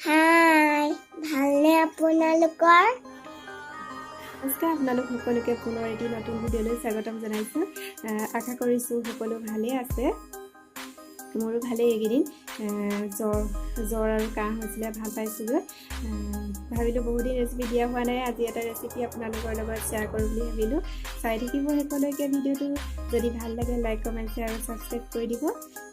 হাই ভালনে আপোনালোকৰ নমস্কাৰ আপোনালোক সকলোকে পুনৰ এটি নতুন ভিডিঅ'লৈ স্বাগতম জনাইছোঁ আশা কৰিছোঁ সকলো ভালেই আছে মোৰো ভালেই এইকেইদিন জ্বৰ আৰু কাহ হৈছিলে ভাল পাইছিলোঁ ভাবিলোঁ বহুদিন ৰেচিপি দিয়া হোৱা নাই আজি এটা ৰেচিপি আপোনালোকৰ লগত শ্বেয়াৰ কৰোঁ বুলি ভাবিলোঁ চাই থাকিব সকলোকে ভিডিঅ'টো যদি ভাল লাগে লাইক কমেণ্ট শ্বেয়াৰ আৰু ছাবস্ক্ৰাইব কৰি দিব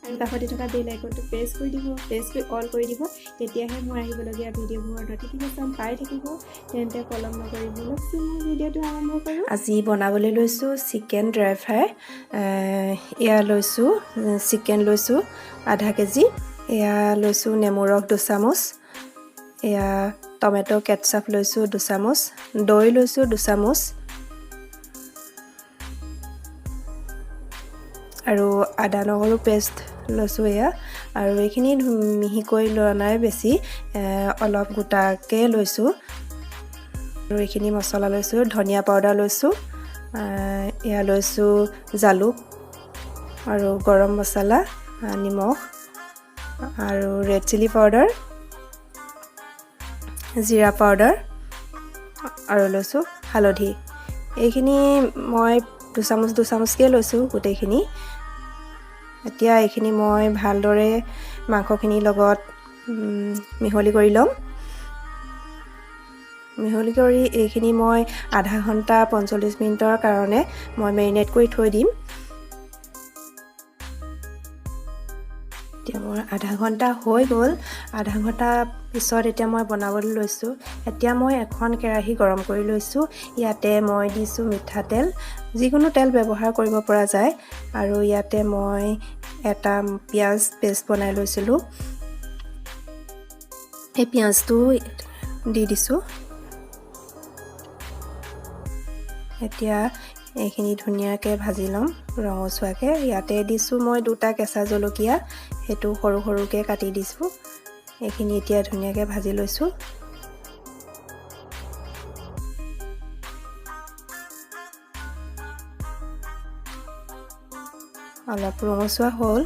আৰু কাষতে থকা বেল আইকনটো প্ৰেছ কৰি দিব প্ৰেছ কৰি অল কৰি দিব তেতিয়াহে মোৰ আহিবলগীয়া ভিডিঅ'বোৰৰ নটিফিকেশ্যন পাই থাকিব তেন্তে পলম নকৰি বলকচোন মই ভিডিঅ'টো আৰম্ভ কৰোঁ আজি বনাবলৈ লৈছোঁ চিকেন ড্ৰাই ফ্ৰাই এয়া লৈছোঁ চিকেন লৈছোঁ আধা কেজি এয়া লৈছোঁ নেমু ৰস 2 চামুচ এয়া টমেটো কেটচাপ লৈছোঁ 2 চামুচ দৈ লৈছোঁ 2 চামুচ আৰু আদা নহৰু পেষ্ট লৈছোঁ এয়া আৰু এইখিনি মিহিকৈ লোৱা নাই বেছি অলপ গোটাকৈ লৈছোঁ আৰু এইখিনি মছলা লৈছোঁ ধনিয়া পাউডাৰ লৈছোঁ এয়া লৈছোঁ জালুক আৰু গৰম মছলা নিমখ আৰু ৰেড চিলি পাউডাৰ জিৰা পাউডাৰ আৰু লৈছোঁ হালধি এইখিনি মই 2 চামুচকৈ লৈছোঁ গোটেইখিনি এতিয়া এইখিনি মই ভালদৰে মাংসখিনিৰ লগত মিহলি কৰি ল'ম মিহলি কৰি এইখিনি মই আধা ঘণ্টা 45 মিনিটৰ কাৰণে মই মেৰিনেট কৰি থৈ দিম এতিয়া মোৰ আধা ঘণ্টা হৈ গ'ল আধা ঘণ্টা পিছত এতিয়া মই বনাবলৈ লৈছোঁ এতিয়া মই এখন কেৰাহী গৰম কৰি লৈছোঁ ইয়াতে মই দিছোঁ মিঠাতেল যিকোনো তেল ব্যৱহাৰ কৰিব পৰা যায় আৰু ইয়াতে মই এটা পিঁয়াজ পেষ্ট বনাই লৈছিলোঁ এই পিঁয়াজটো দি দিছোঁ এতিয়া এইখিনি ধুনীয়াকৈ ভাজি ল'ম ৰঙচুৱাকৈ ইয়াতে দিছোঁ মই 2টা কেঁচা জলকীয়া সেইটো সৰু সৰুকৈ কাটি দিছোঁ এইখিনি এতিয়া ধুনীয়াকৈ ভাজি লৈছোঁ অলপ ৰঙচুৱা হৈ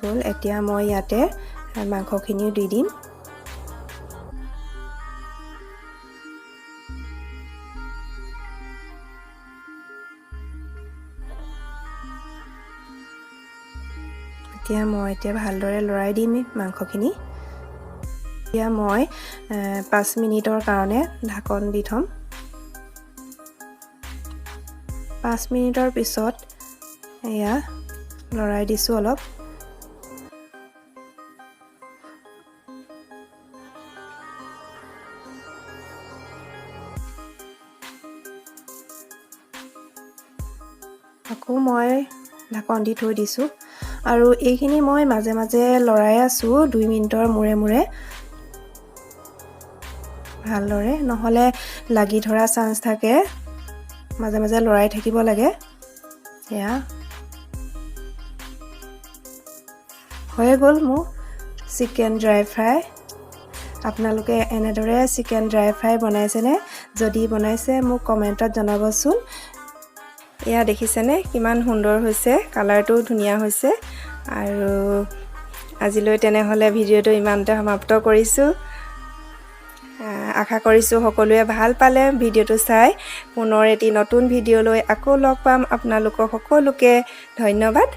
গ'ল এতিয়া মই ইয়াতে মাংসখিনিও দি দিম এতিয়া ভালদৰে লৰাই দিম মাংসখিনি এতিয়া মই 5 মিনিটৰ কাৰণে ঢাকন দি থ'ম 5 মিনিটৰ পিছত এয়া লৰাই দিছোঁ অলপ আকৌ মই ঢাকন দি থৈ দিছোঁ আৰু এইখিনি মই মাজে মাজে লৰাই আছোঁ 2 মিনিটৰ মূৰে মূৰে ভালদৰে নহ'লে লাগি ধৰা চান্স থাকে মাজে মাজে লৰাই থাকিব লাগে এয়া হৈ গ'ল মোৰ চিকেন ড্ৰাই ফ্ৰাই আপোনালোকে এনেদৰে চিকেন ড্ৰাই ফ্ৰাই বনাইছেনে যদি বনাইছে মোক কমেণ্টত জনাবচোন এয়া দেখিছেনে কিমান সুন্দৰ হৈছে কালাৰটো ধুনীয়া হৈছে আৰু আজিলৈ তেনেহ'লে ভিডিঅ'টো ইমানতে সমাপ্ত কৰিছোঁ আশা কৰিছোঁ সকলোৱে ভাল পালে ভিডিঅ'টো চাই পুনৰ এটি নতুন ভিডিঅ'লৈ আকৌ লগ পাম আপোনালোকক সকলোকে ধন্যবাদ